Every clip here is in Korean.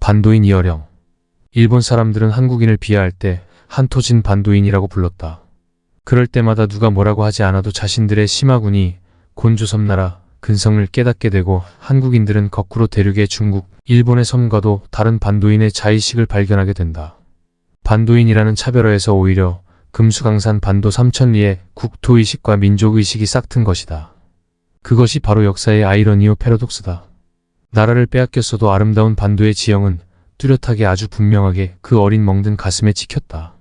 반도인 이어령. 일본 사람들은 한국인을 비하할 때 한토진 반도인이라고 불렀다. 그럴 때마다 누가 뭐라고 하지 않아도 자신들의 시마군이 곤조섬나라 근성을 깨닫게 되고 한국인들은 거꾸로 대륙의 중국, 일본의 섬과도 다른 반도인의 자의식을 발견하게 된다. 반도인이라는 차별어에서 오히려 금수강산 반도 삼천리의 국토의식과 민족의식이 싹튼 것이다. 그것이 바로 역사의 아이러니오 패러독스다. 나라를 빼앗겼어도 아름다운 반도의 지형은 뚜렷하게 아주 분명하게 그 어린 멍든 가슴에 찍혔다.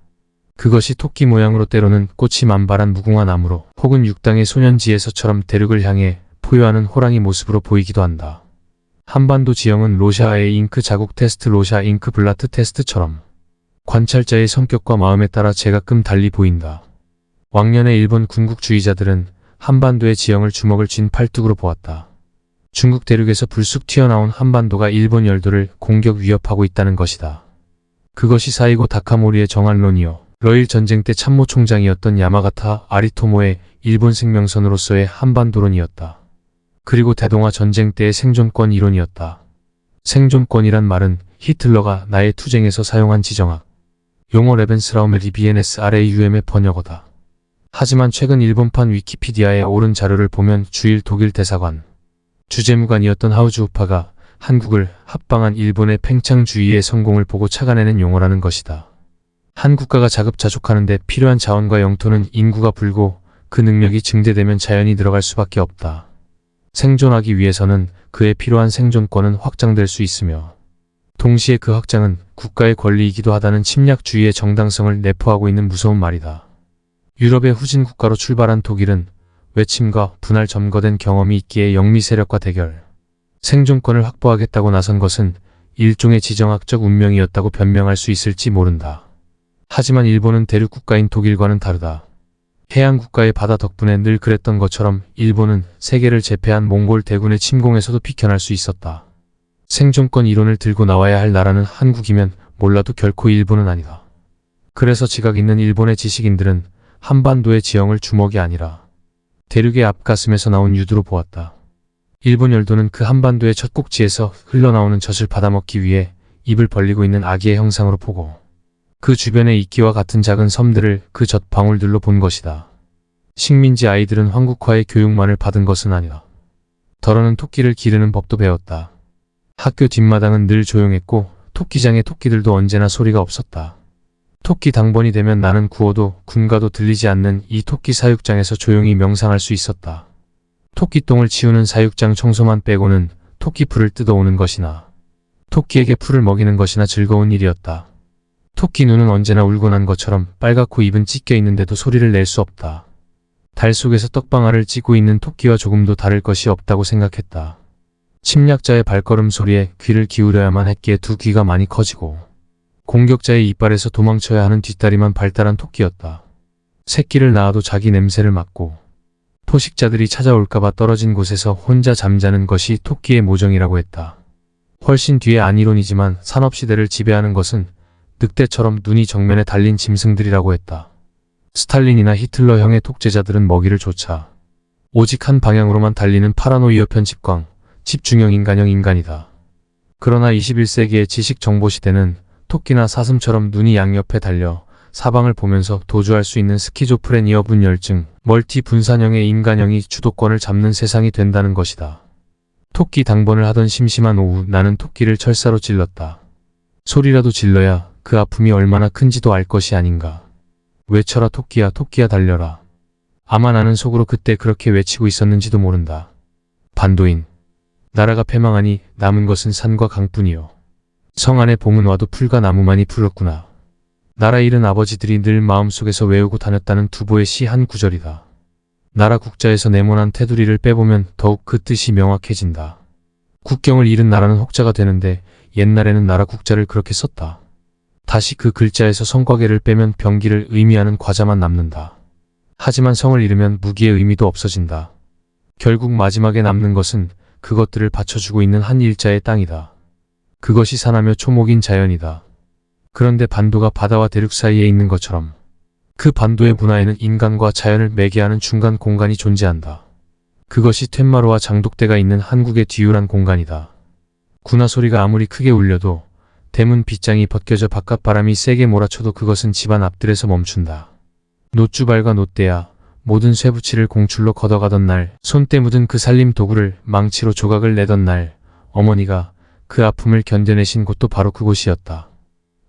그것이 토끼 모양으로 때로는 꽃이 만발한 무궁화 나무로 혹은 육당의 소년지에서처럼 대륙을 향해 포효하는 호랑이 모습으로 보이기도 한다. 한반도 지형은 로샤의 잉크 자국 테스트 로샤 잉크 블라트 테스트처럼 관찰자의 성격과 마음에 따라 제각금 달리 보인다. 왕년의 일본 군국주의자들은 한반도의 지형을 주먹을 쥔 팔뚝으로 보았다. 중국 대륙에서 불쑥 튀어나온 한반도가 일본 열도를 공격 위협하고 있다는 것이다. 그것이 사이고 다카모리의 정한론이요. 러일 전쟁 때 참모총장이었던 야마가타 아리토모의 일본 생명선으로서의 한반도론이었다. 그리고 대동아 전쟁 때의 생존권 이론이었다. 생존권이란 말은 히틀러가 나의 투쟁에서 사용한 지정학, 용어 레벤스라움의 리비에네스 RAUM의 번역어다. 하지만 최근 일본판 위키피디아에 오른 자료를 보면 주일 독일 대사관, 주재무관이었던 하우즈 우파가 한국을 합방한 일본의 팽창주의의 성공을 보고 착안해낸 용어라는 것이다. 한 국가가 자급자족하는데 필요한 자원과 영토는 인구가 불고 그 능력이 증대되면 자연이 늘어갈 수밖에 없다. 생존하기 위해서는 그에 필요한 생존권은 확장될 수 있으며 동시에 그 확장은 국가의 권리이기도 하다는 침략주의의 정당성을 내포하고 있는 무서운 말이다. 유럽의 후진 국가로 출발한 독일은 외침과 분할 점거된 경험이 있기에 영미 세력과 대결, 생존권을 확보하겠다고 나선 것은 일종의 지정학적 운명이었다고 변명할 수 있을지 모른다. 하지만 일본은 대륙국가인 독일과는 다르다. 해양국가의 바다 덕분에 늘 그랬던 것처럼 일본은 세계를 제패한 몽골 대군의 침공에서도 비켜날 수 있었다. 생존권 이론을 들고 나와야 할 나라는 한국이면 몰라도 결코 일본은 아니다. 그래서 지각 있는 일본의 지식인들은 한반도의 지형을 주먹이 아니라 대륙의 앞가슴에서 나온 유두로 보았다. 일본 열도는 그 한반도의 첫 꼭지에서 흘러나오는 젖을 받아먹기 위해 입을 벌리고 있는 아기의 형상으로 보고 그 주변의 이끼와 같은 작은 섬들을 그 젖 방울들로 본 것이다. 식민지 아이들은 황국화의 교육만을 받은 것은 아니다. 더러는 토끼를 기르는 법도 배웠다. 학교 뒷마당은 늘 조용했고 토끼장의 토끼들도 언제나 소리가 없었다. 토끼 당번이 되면 나는 구워도 군가도 들리지 않는 이 토끼 사육장에서 조용히 명상할 수 있었다. 토끼똥을 치우는 사육장 청소만 빼고는 토끼 풀을 뜯어오는 것이나 토끼에게 풀을 먹이는 것이나 즐거운 일이었다. 토끼 눈은 언제나 울고 난 것처럼 빨갛고 입은 찢겨 있는데도 소리를 낼 수 없다. 달 속에서 떡방아를 찌고 있는 토끼와 조금도 다를 것이 없다고 생각했다. 침략자의 발걸음 소리에 귀를 기울여야만 했기에 두 귀가 많이 커지고 공격자의 이빨에서 도망쳐야 하는 뒷다리만 발달한 토끼였다. 새끼를 낳아도 자기 냄새를 맡고 포식자들이 찾아올까봐 떨어진 곳에서 혼자 잠자는 것이 토끼의 모정이라고 했다. 훨씬 뒤에 안이론이지만 산업시대를 지배하는 것은 늑대처럼 눈이 정면에 달린 짐승들이라고 했다. 스탈린이나 히틀러형의 독재자들은 먹이를 좇아 오직 한 방향으로만 달리는 파라노이어 편집광, 집중형 인간형 인간이다. 그러나 21세기의 지식정보시대는 토끼나 사슴처럼 눈이 양옆에 달려 사방을 보면서 도주할 수 있는 스키조프레니어 분열증, 멀티 분산형의 인간형이 주도권을 잡는 세상이 된다는 것이다. 토끼 당번을 하던 심심한 오후 나는 토끼를 철사로 찔렀다. 소리라도 질러야 그 아픔이 얼마나 큰지도 알 것이 아닌가. 외쳐라 토끼야 토끼야 달려라. 아마 나는 속으로 그때 그렇게 외치고 있었는지도 모른다. 반도인. 나라가 패망하니 남은 것은 산과 강뿐이요. 성 안에 봄은 와도 풀과 나무만이 풀었구나. 나라 잃은 아버지들이 늘 마음속에서 외우고 다녔다는 두보의 시 한 구절이다. 나라 국자에서 네모난 테두리를 빼보면 더욱 그 뜻이 명확해진다. 국경을 잃은 나라는 혹자가 되는데 옛날에는 나라 국자를 그렇게 썼다. 다시 그 글자에서 성과계를 빼면 병기를 의미하는 과자만 남는다. 하지만 성을 잃으면 무기의 의미도 없어진다. 결국 마지막에 남는 것은 그것들을 받쳐주고 있는 한 일자의 땅이다. 그것이 산하며 초목인 자연이다. 그런데 반도가 바다와 대륙 사이에 있는 것처럼 그 반도의 문화에는 인간과 자연을 매개하는 중간 공간이 존재한다. 그것이 텐마루와 장독대가 있는 한국의 뒤유란 공간이다. 군화 소리가 아무리 크게 울려도 대문 빗장이 벗겨져 바깥바람이 세게 몰아쳐도 그것은 집안 앞들에서 멈춘다. 놋주발과 놋대야, 모든 쇠붙이를 공출로 걷어가던 날, 손때 묻은 그 살림 도구를 망치로 조각을 내던 날, 어머니가 그 아픔을 견뎌내신 곳도 바로 그곳이었다.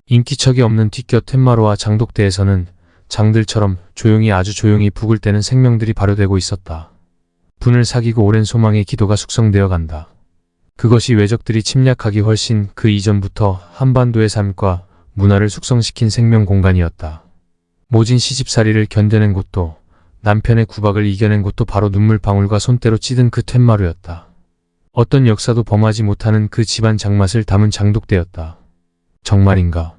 인기척이 없는 뒷곁 텐마루와 장독대에서는 장들처럼 조용히 아주 조용히 북을 때는 생명들이 발효되고 있었다. 분을 사귀고 오랜 소망의 기도가 숙성되어 간다. 그것이 외적들이 침략하기 훨씬 그 이전부터 한반도의 삶과 문화를 숙성시킨 생명 공간이었다. 모진 시집살이를 견뎌낸 곳도 남편의 구박을 이겨낸 곳도 바로 눈물방울과 손때로 찌든 그 텐마루였다. 어떤 역사도 범하지 못하는 그 집안 장맛을 담은 장독대였다. 정말인가?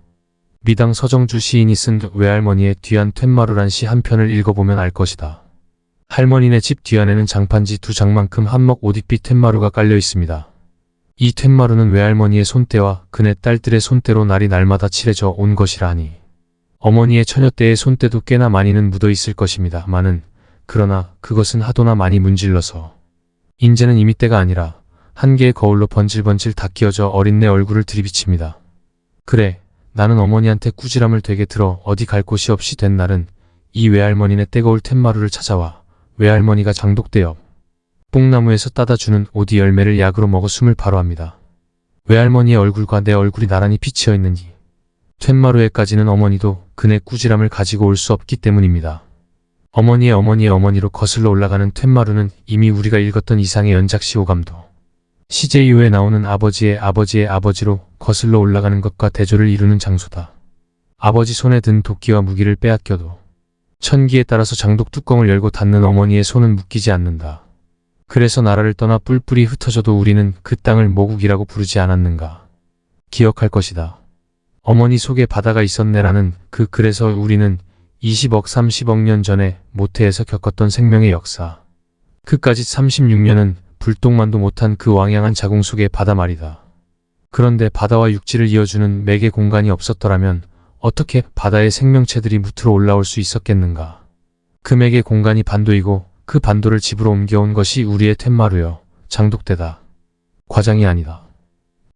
미당 서정주 시인이 쓴 외할머니의 뒤안 텐마루란 시 한 편을 읽어보면 알 것이다. 할머니네 집 뒤안에는 장판지 2장만큼 한먹 오디빛 텐마루가 깔려 있습니다. 이 텐마루는 외할머니의 손때와 그네 딸들의 손때로 날이 날마다 칠해져 온 것이라 하니 어머니의 처녀 때의 손때도 꽤나 많이는 묻어 있을 것입니다마는 그러나 그것은 하도나 많이 문질러서 인제는 이미 때가 아니라 한 개의 거울로 번질번질 다 끼어져 어린 내 얼굴을 들이비칩니다. 그래, 나는 어머니한테 꾸지람을 되게 들어 어디 갈 곳이 없이 된 날은 이 외할머니네 떼거울 텐마루를 찾아와 외할머니가 장독대 옆 뽕나무에서 따다 주는 오디 열매를 약으로 먹어 숨을 바로 합니다. 외할머니의 얼굴과 내 얼굴이 나란히 비치어 있는지 텐마루에까지는 어머니도 그네 꾸지람을 가지고 올 수 없기 때문입니다. 어머니의 어머니로 거슬러 올라가는 텐마루는 이미 우리가 읽었던 이상의 연작시 오감도 시제 이후에 나오는 아버지의 아버지로 거슬러 올라가는 것과 대조를 이루는 장소다. 아버지 손에 든 도끼와 무기를 빼앗겨도 천기에 따라서 장독 뚜껑을 열고 닫는 어머니의 손은 묶이지 않는다. 그래서 나라를 떠나 뿔뿔이 흩어져도 우리는 그 땅을 모국이라고 부르지 않았는가. 기억할 것이다. 어머니 속에 바다가 있었네라는 그 그래서 우리는 20억 30억 년 전에 모태에서 겪었던 생명의 역사. 그까지 36년은 불똥만도 못한 그 왕양한 자궁 속의 바다 말이다. 그런데 바다와 육지를 이어주는 매개 공간이 없었더라면 어떻게 바다의 생명체들이 무트로 올라올 수 있었겠는가. 그 매개 공간이 반도이고 그 반도를 집으로 옮겨온 것이 우리의 텐마루여 장독대다. 과장이 아니다.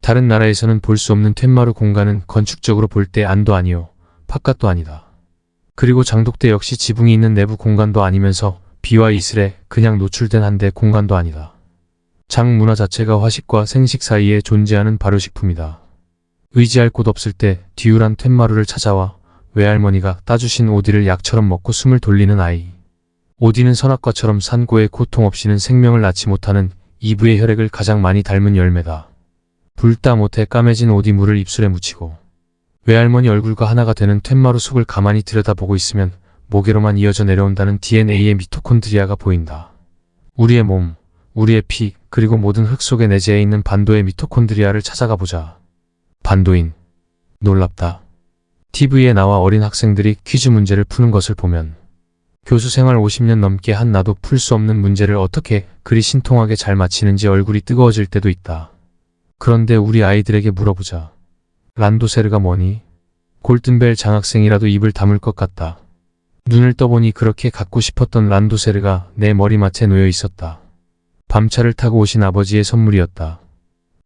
다른 나라에서는 볼 수 없는 텐마루 공간은 건축적으로 볼 때 안도 아니요 바깥도 아니다. 그리고 장독대 역시 지붕이 있는 내부 공간도 아니면서 비와 이슬에 그냥 노출된 한데 공간도 아니다. 장 문화 자체가 화식과 생식 사이에 존재하는 발효식품이다. 의지할 곳 없을 때 뒤울한 텐마루를 찾아와 외할머니가 따주신 오디를 약처럼 먹고 숨을 돌리는 아이. 오디는 선악과처럼 산고의 고통 없이는 생명을 낳지 못하는 이브의 혈액을 가장 많이 닮은 열매다. 불다 못해 까매진 오디 물을 입술에 묻히고 외할머니 얼굴과 하나가 되는 텐마루 속을 가만히 들여다보고 있으면 모계로만 이어져 내려온다는 DNA의 미토콘드리아가 보인다. 우리의 몸, 우리의 피, 그리고 모든 흙 속의 내재해 있는 반도의 미토콘드리아를 찾아가 보자. 반도인. 놀랍다. TV에 나와 어린 학생들이 퀴즈 문제를 푸는 것을 보면 교수 생활 50년 넘게 한 나도 풀 수 없는 문제를 어떻게 그리 신통하게 잘 맞히는지 얼굴이 뜨거워질 때도 있다. 그런데 우리 아이들에게 물어보자. 란도세르가 뭐니? 골든벨 장학생이라도 입을 다물 것 같다. 눈을 떠보니 그렇게 갖고 싶었던 란도세르가 내 머리맡에 놓여 있었다. 밤차를 타고 오신 아버지의 선물이었다.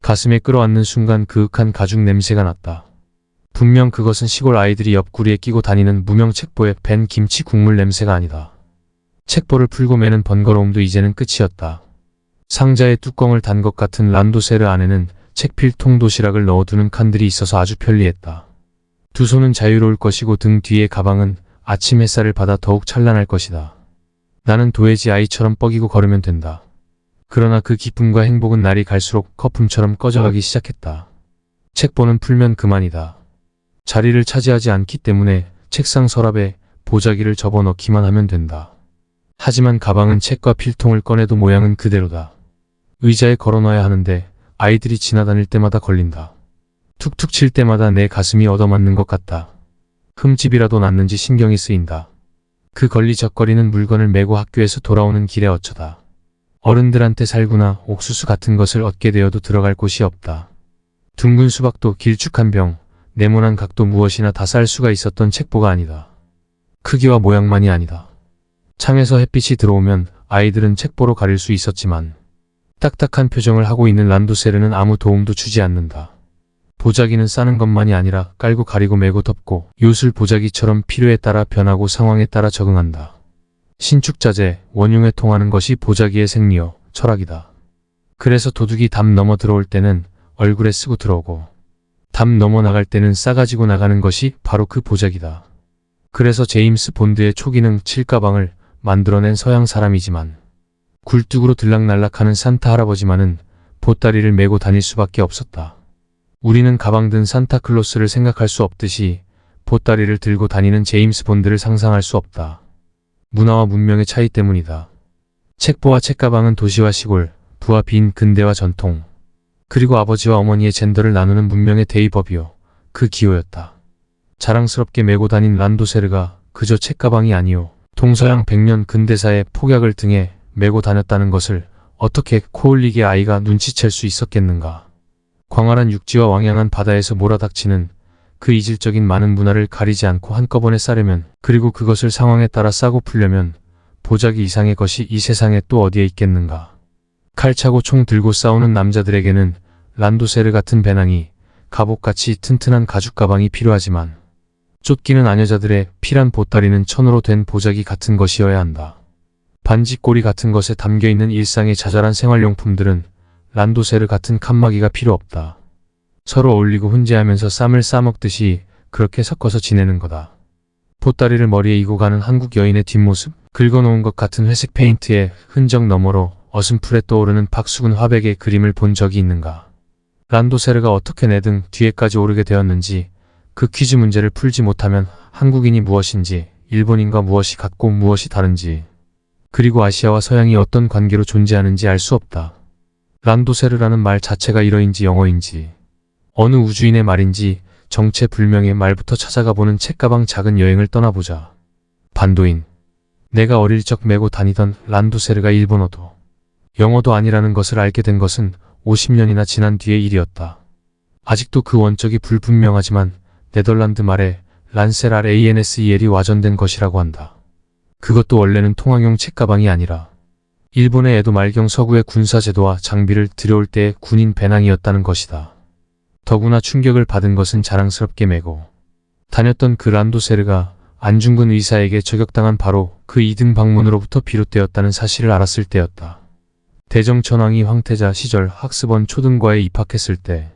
가슴에 끌어안는 순간 그윽한 가죽 냄새가 났다. 분명 그것은 시골 아이들이 옆구리에 끼고 다니는 무명 책보에 밴 김치 국물 냄새가 아니다. 책보를 풀고 매는 번거로움도 이제는 끝이었다. 상자에 뚜껑을 단 것 같은 란도세르 안에는 책필통 도시락을 넣어두는 칸들이 있어서 아주 편리했다. 두 손은 자유로울 것이고 등 뒤의 가방은 아침 햇살을 받아 더욱 찬란할 것이다. 나는 도해지 아이처럼 뻐기고 걸으면 된다. 그러나 그 기쁨과 행복은 날이 갈수록 거품처럼 꺼져가기 시작했다. 책보는 풀면 그만이다. 자리를 차지하지 않기 때문에 책상 서랍에 보자기를 접어넣기만 하면 된다. 하지만 가방은 책과 필통을 꺼내도 모양은 그대로다. 의자에 걸어놔야 하는데 아이들이 지나다닐 때마다 걸린다. 툭툭 칠 때마다 내 가슴이 얻어맞는 것 같다. 흠집이라도 났는지 신경이 쓰인다. 그 걸리적거리는 물건을 메고 학교에서 돌아오는 길에 어쩌다 어른들한테 살구나 옥수수 같은 것을 얻게 되어도 들어갈 곳이 없다. 둥근 수박도 길쭉한 병, 네모난 각도 무엇이나 다 쌀 수가 있었던 책보가 아니다. 크기와 모양만이 아니다. 창에서 햇빛이 들어오면 아이들은 책보로 가릴 수 있었지만 딱딱한 표정을 하고 있는 란도세르는 아무 도움도 주지 않는다. 보자기는 싸는 것만이 아니라 깔고 가리고 메고 덮고 요술 보자기처럼 필요에 따라 변하고 상황에 따라 적응한다. 신축자재, 원흉에 통하는 것이 보자기의 생리여 철학이다. 그래서 도둑이 담 넘어 들어올 때는 얼굴에 쓰고 들어오고 담 넘어 나갈 때는 싸가지고 나가는 것이 바로 그 보자기다. 그래서 제임스 본드의 초기능 7가방을 만들어낸 서양 사람이지만 굴뚝으로 들락날락하는 산타 할아버지만은 보따리를 메고 다닐 수밖에 없었다. 우리는 가방 든 산타클로스를 생각할 수 없듯이 보따리를 들고 다니는 제임스 본드를 상상할 수 없다. 문화와 문명의 차이 때문이다. 책보와 책가방은 도시와 시골, 부와 빈, 근대와 전통, 그리고 아버지와 어머니의 젠더를 나누는 문명의 대의법이요. 그 기호였다. 자랑스럽게 메고 다닌 란도세르가 그저 책가방이 아니요. 동서양 100년 근대사의 폭약을 등에 메고 다녔다는 것을 어떻게 코올리게 아이가 눈치챌 수 있었겠는가. 광활한 육지와 왕양한 바다에서 몰아닥치는 그 이질적인 많은 문화를 가리지 않고 한꺼번에 싸려면, 그리고 그것을 상황에 따라 싸고 풀려면 보자기 이상의 것이 이 세상에 또 어디에 있겠는가. 칼 차고 총 들고 싸우는 남자들에게는 란도세르 같은 배낭이, 갑옷같이 튼튼한 가죽 가방이 필요하지만 쫓기는 아녀자들의 필한 보따리는 천으로 된 보자기 같은 것이어야 한다. 반지꼬리 같은 것에 담겨있는 일상의 자잘한 생활용품들은 란도세르 같은 칸막이가 필요 없다. 서로 어울리고 훈제하면서 쌈을 싸먹듯이 그렇게 섞어서 지내는 거다. 보따리를 머리에 이고 가는 한국 여인의 뒷모습, 긁어놓은 것 같은 회색 페인트의 흔적 너머로 어슴풀에 떠오르는 박수근 화백의 그림을 본 적이 있는가. 란도세르가 어떻게 내 등 뒤에까지 오르게 되었는지, 그 퀴즈 문제를 풀지 못하면 한국인이 무엇인지, 일본인과 무엇이 같고 무엇이 다른지, 그리고 아시아와 서양이 어떤 관계로 존재하는지 알 수 없다. 란도세르라는 말 자체가 일어인지 영어인지, 어느 우주인의 말인지 정체불명의 말부터 찾아가 보는 책가방 작은 여행을 떠나보자. 반도인. 내가 어릴 적 메고 다니던 란도세르가 일본어도 영어도 아니라는 것을 알게 된 것은 50년이나 지난 뒤의 일이었다. 아직도 그 원적이 불분명하지만 네덜란드 말에 란셀RANSEL이 와전된 것이라고 한다. 그것도 원래는 통학용 책가방이 아니라 일본의 에도 말경 서구의 군사제도와 장비를 들여올 때의 군인 배낭이었다는 것이다. 더구나 충격을 받은 것은 자랑스럽게 메고 다녔던 그 란도세르가 안중근 의사에게 저격당한 바로 그 2등 방문으로부터 비롯되었다는 사실을 알았을 때였다. 대정천왕이 황태자 시절 학습원 초등과에 입학했을 때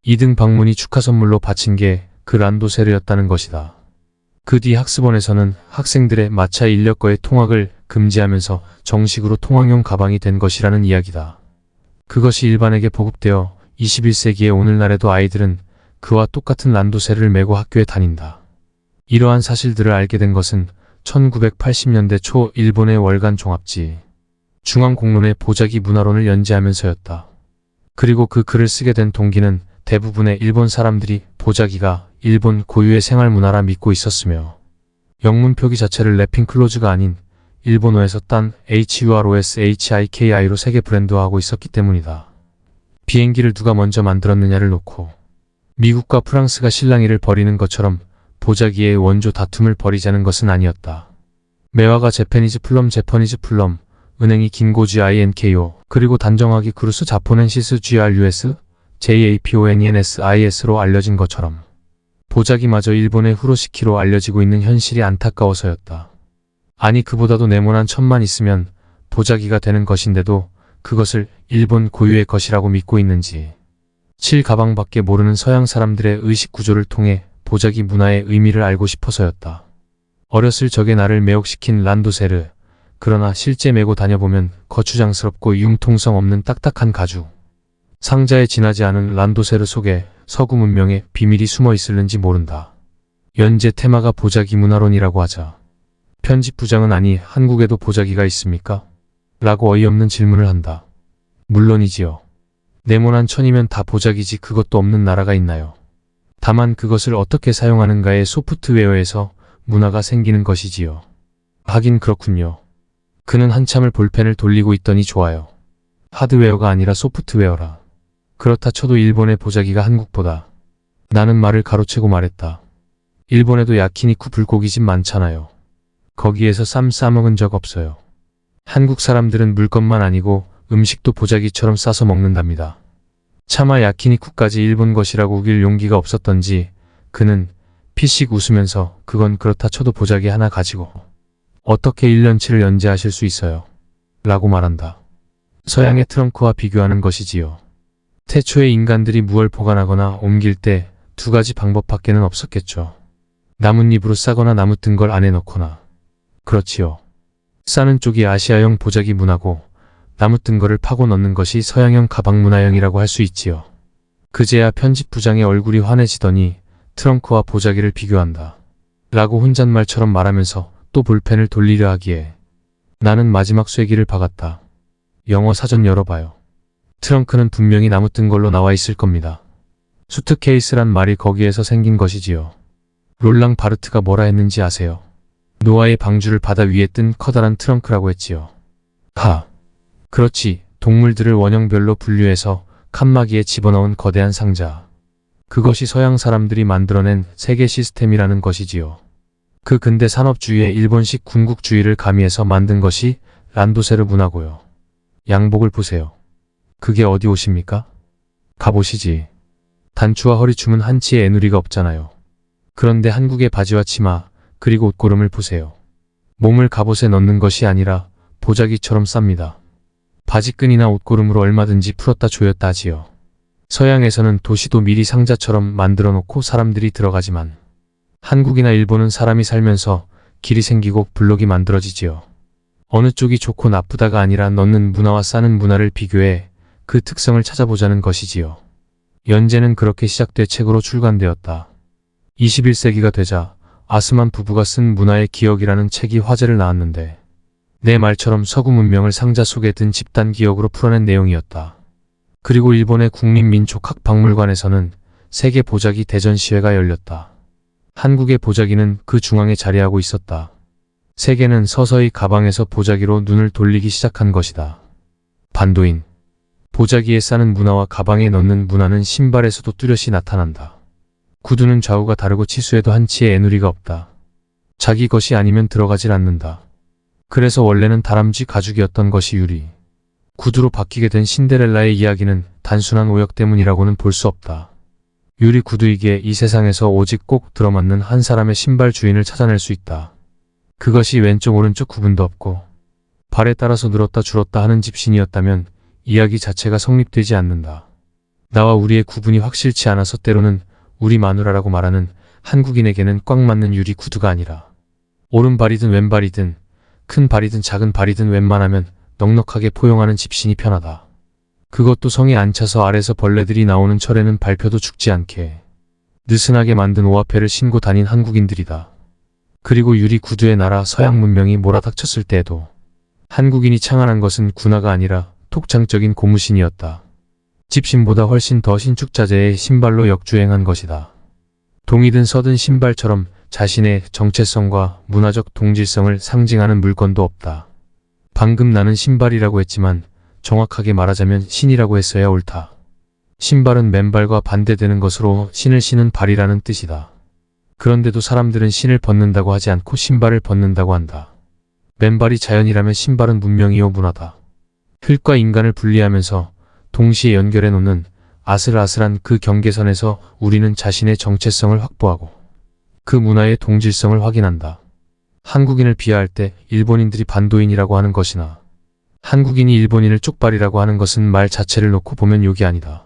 2등 방문이 축하 선물로 바친 게 그 란도세르였다는 것이다. 그 뒤 학습원에서는 학생들의 마차 인력거의 통학을 금지하면서 정식으로 통학용 가방이 된 것이라는 이야기다. 그것이 일반에게 보급되어 21세기의 오늘날에도 아이들은 그와 똑같은 란도세르를 메고 학교에 다닌다. 이러한 사실들을 알게 된 것은 1980년대 초 일본의 월간 종합지 중앙공론의 보자기 문화론을 연재하면서였다. 그리고 그 글을 쓰게 된 동기는 대부분의 일본 사람들이 보자기가 일본 고유의 생활문화라 믿고 있었으며, 영문 표기 자체를 랩핑 클로즈가 아닌 일본어에서 딴 HUROSHIKI로 세계 브랜드화하고 있었기 때문이다. 비행기를 누가 먼저 만들었느냐를 놓고 미국과 프랑스가 실랑이를 벌이는 것처럼 보자기의 원조 다툼을 벌이자는 것은 아니었다. 매화가 제페니즈 플럼, 은행이 긴고지 INKO, 그리고 단정하기 그루스 자포넨시스 GRUS, JAPONENSIS로 알려진 것처럼 보자기마저 일본의 후로시키로 알려지고 있는 현실이 안타까워서였다. 아니, 그보다도 네모난 천만 있으면 보자기가 되는 것인데도 그것을 일본 고유의 것이라고 믿고 있는지, 7가방밖에 모르는 서양 사람들의 의식 구조를 통해 보자기 문화의 의미를 알고 싶어서였다. 어렸을 적에 나를 매혹시킨 란도세르, 그러나 실제 메고 다녀보면 거추장스럽고 융통성 없는 딱딱한 가죽 상자에 지나지 않은 란도세르 속에 서구 문명의 비밀이 숨어 있을는지 모른다. 연재 테마가 보자기 문화론이라고 하자 편집 부장은 아니 한국에도 보자기가 있습니까? 라고 어이없는 질문을 한다. 물론이지요. 네모난 천이면 다 보자기지 그것도 없는 나라가 있나요? 다만 그것을 어떻게 사용하는가의 소프트웨어에서 문화가 생기는 것이지요. 하긴 그렇군요. 그는 한참을 볼펜을 돌리고 있더니 좋아요. 하드웨어가 아니라 소프트웨어라. 그렇다 쳐도 일본의 보자기가 한국보다. 나는 말을 가로채고 말했다. 일본에도 야키니쿠 불고기집 많잖아요. 거기에서 쌈 싸먹은 적 없어요. 한국 사람들은 물건만 아니고 음식도 보자기처럼 싸서 먹는답니다. 차마 야키니쿠까지 일본 것이라고 우길 용기가 없었던지 그는 피식 웃으면서 그건 그렇다 쳐도 보자기 하나 가지고 어떻게 1년치를 연재하실 수 있어요? 라고 말한다. 서양의 트렁크와 비교하는 것이지요. 태초에 인간들이 무얼 보관하거나 옮길 때 두 가지 방법밖에는 없었겠죠. 나뭇잎으로 싸거나 나무 뜬 걸 안에 넣거나. 그렇지요. 싸는 쪽이 아시아형 보자기 문화고 나무 뜬 거를 파고 넣는 것이 서양형 가방 문화형이라고 할 수 있지요. 그제야 편집부장의 얼굴이 환해지더니 트렁크와 보자기를 비교한다. 라고 혼잣말처럼 말하면서 또 볼펜을 돌리려 하기에 나는 마지막 쐐기를 박았다. 영어 사전 열어봐요. 트렁크는 분명히 나무 뜬 걸로 나와 있을 겁니다. 수트케이스란 말이 거기에서 생긴 것이지요. 롤랑 바르트가 뭐라 했는지 아세요? 노아의 방주를 바다 위에 뜬 커다란 트렁크라고 했지요. 그렇지. 동물들을 원형별로 분류해서 칸막이에 집어넣은 거대한 상자. 그것이 서양 사람들이 만들어낸 세계 시스템이라는 것이지요. 그 근대 산업주의의 일본식 군국주의를 가미해서 만든 것이 란도세르 문화고요. 양복을 보세요. 그게 어디 옷입니까? 가보시지. 단추와 허리춤은 한치의 애누리가 없잖아요. 그런데 한국의 바지와 치마, 그리고 옷고름을 보세요. 몸을 갑옷에 넣는 것이 아니라 보자기처럼 쌉니다. 바지끈이나 옷고름으로 얼마든지 풀었다 조였다 하지요. 서양에서는 도시도 미리 상자처럼 만들어 놓고 사람들이 들어가지만 한국이나 일본은 사람이 살면서 길이 생기고 블록이 만들어지지요. 어느 쪽이 좋고 나쁘다가 아니라 넣는 문화와 싸는 문화를 비교해 그 특성을 찾아보자는 것이지요. 연재는 그렇게 시작돼 책으로 출간되었다. 21세기가 되자 아스만 부부가 쓴 문화의 기억이라는 책이 화제를 낳았는데 내 말처럼 서구 문명을 상자 속에 든 집단 기억으로 풀어낸 내용이었다. 그리고 일본의 국립민족학박물관에서는 세계 보자기 대전시회가 열렸다. 한국의 보자기는 그 중앙에 자리하고 있었다. 세계는 서서히 가방에서 보자기로 눈을 돌리기 시작한 것이다. 반도인. 보자기에 싸는 문화와 가방에 넣는 문화는 신발에서도 뚜렷이 나타난다. 구두는 좌우가 다르고 치수에도 한치의 애누리가 없다. 자기 것이 아니면 들어가질 않는다. 그래서 원래는 다람쥐 가죽이었던 것이 유리. 구두로 바뀌게 된 신데렐라의 이야기는 단순한 오역 때문이라고는 볼 수 없다. 유리 구두이기에 이 세상에서 오직 꼭 들어맞는 한 사람의 신발 주인을 찾아낼 수 있다. 그것이 왼쪽 오른쪽 구분도 없고 발에 따라서 늘었다 줄었다 하는 집신이었다면 이야기 자체가 성립되지 않는다. 나와 우리의 구분이 확실치 않아서 때로는 우리 마누라라고 말하는 한국인에게는 꽉 맞는 유리 구두가 아니라 오른발이든 왼발이든 큰 발이든 작은 발이든 웬만하면 넉넉하게 포용하는 집신이 편하다. 그것도 성에 안 차서 알에서 벌레들이 나오는 철에는 밟혀도 죽지 않게 느슨하게 만든 오화폐를 신고 다닌 한국인들이다. 그리고 유리 구두의 나라 서양 문명이 몰아닥쳤을 때에도 한국인이 창안한 것은 군화가 아니라 톡장적인 고무신이었다. 집신보다 훨씬 더 신축자재의 신발로 역주행한 것이다. 동이든 서든 신발처럼 자신의 정체성과 문화적 동질성을 상징하는 물건도 없다. 방금 나는 신발이라고 했지만 정확하게 말하자면 신이라고 했어야 옳다. 신발은 맨발과 반대되는 것으로 신을 신은 발이라는 뜻이다. 그런데도 사람들은 신을 벗는다고 하지 않고 신발을 벗는다고 한다. 맨발이 자연이라면 신발은 문명이요 문화다. 흙과 인간을 분리하면서 동시에 연결해 놓는 아슬아슬한 그 경계선에서 우리는 자신의 정체성을 확보하고 그 문화의 동질성을 확인한다. 한국인을 비하할 때 일본인들이 반도인이라고 하는 것이나 한국인이 일본인을 쪽발이라고 하는 것은 말 자체를 놓고 보면 욕이 아니다.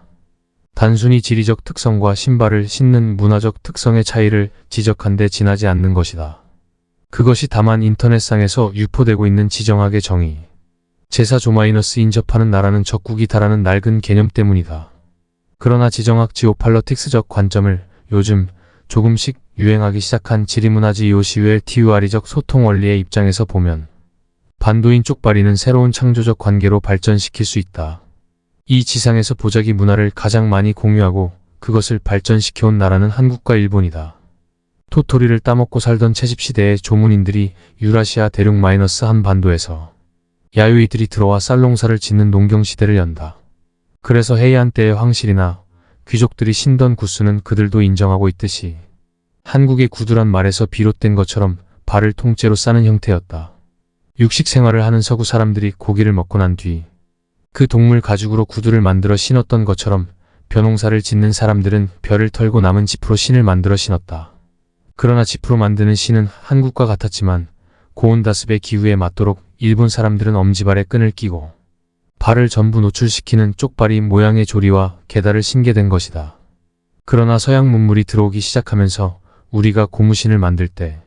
단순히 지리적 특성과 신발을 신는 문화적 특성의 차이를 지적한 데 지나지 않는 것이다. 그것이 다만 인터넷상에서 유포되고 있는 지정학의 정의, 제사 조마이너스 인접하는 나라는 적국이 다라는 낡은 개념 때문이다. 그러나 지정학 지오팔러틱스적 관점을 요즘 조금씩 유행하기 시작한 지리문화지 요시웰 티우아리적 소통 원리의 입장에서 보면 반도인 쪽발이는 새로운 창조적 관계로 발전시킬 수 있다. 이 지상에서 보자기 문화를 가장 많이 공유하고 그것을 발전시켜온 나라는 한국과 일본이다. 토토리를 따먹고 살던 채집시대의 조문인들이 유라시아 대륙 마이너스 한 반도에서 야유이들이 들어와 쌀농사를 짓는 농경시대를 연다. 그래서 해이한 때의 황실이나 귀족들이 신던 구스는 그들도 인정하고 있듯이 한국의 구두란 말에서 비롯된 것처럼 발을 통째로 싸는 형태였다. 육식 생활을 하는 서구 사람들이 고기를 먹고 난 뒤 그 동물 가죽으로 구두를 만들어 신었던 것처럼 벼농사를 짓는 사람들은 벼를 털고 남은 지프로 신을 만들어 신었다. 그러나 지프로 만드는 신은 한국과 같았지만 고온다습의 기후에 맞도록 일본 사람들은 엄지발에 끈을 끼고 발을 전부 노출시키는 쪽발이 모양의 조리와 계달을 신게 된 것이다. 그러나 서양 문물이 들어오기 시작하면서 우리가 고무신을 만들 때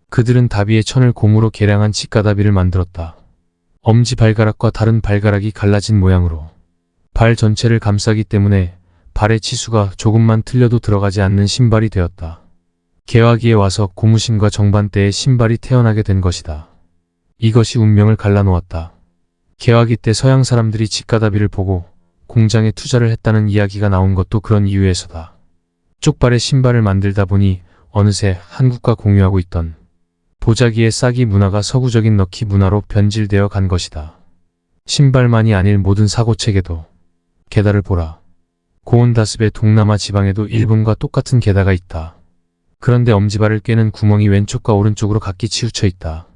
그들은 다비의 천을 고무로 개량한 치가다비를 만들었다. 엄지 발가락과 다른 발가락이 갈라진 모양으로 발 전체를 감싸기 때문에 발의 치수가 조금만 틀려도 들어가지 않는 신발이 되었다. 개화기에 와서 고무신과 정반대의 신발이 태어나게 된 것이다. 이것이 운명을 갈라놓았다. 개화기 때 서양 사람들이 치가다비를 보고 공장에 투자를 했다는 이야기가 나온 것도 그런 이유에서다. 쪽발의 신발을 만들다 보니 어느새 한국과 공유하고 있던 보자기의 싸기 문화가 서구적인 럭키 문화로 변질되어 간 것이다. 신발만이 아닐 모든 사고체계도 계달을 보라. 고온다습의 동남아 지방에도 일본과 똑같은 계다가 있다. 그런데 엄지발을 꿰는 구멍이 왼쪽과 오른쪽으로 각기 치우쳐 있다.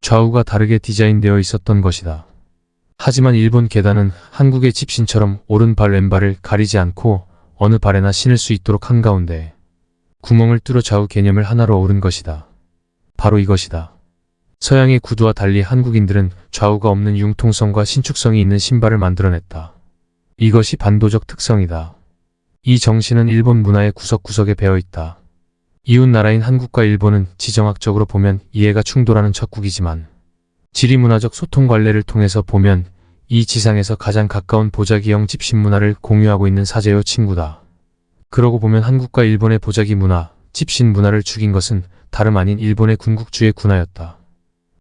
좌우가 다르게 디자인되어 있었던 것이다. 하지만 일본 계단은 한국의 집신처럼 오른발 왼발을 가리지 않고 어느 발에나 신을 수 있도록 한가운데 구멍을 뚫어 좌우 개념을 하나로 어우른 것이다. 바로 이것이다. 서양의 구두와 달리 한국인들은 좌우가 없는 융통성과 신축성이 있는 신발을 만들어냈다. 이것이 반도적 특성이다. 이 정신은 일본 문화의 구석구석에 배어있다. 이웃 나라인 한국과 일본은 지정학적으로 보면 이해가 충돌하는 척국이지만 지리문화적 소통 관례를 통해서 보면 이 지상에서 가장 가까운 보자기형 집신 문화를 공유하고 있는 사제요 친구다. 그러고 보면 한국과 일본의 보자기 문화, 집신 문화를 죽인 것은 다름 아닌 일본의 군국주의 군화였다.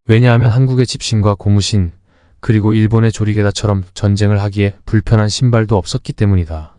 왜냐하면 한국의 집신과 고무신, 그리고 일본의 조리게다처럼 전쟁을 하기에 불편한 신발도 없었기 때문이다.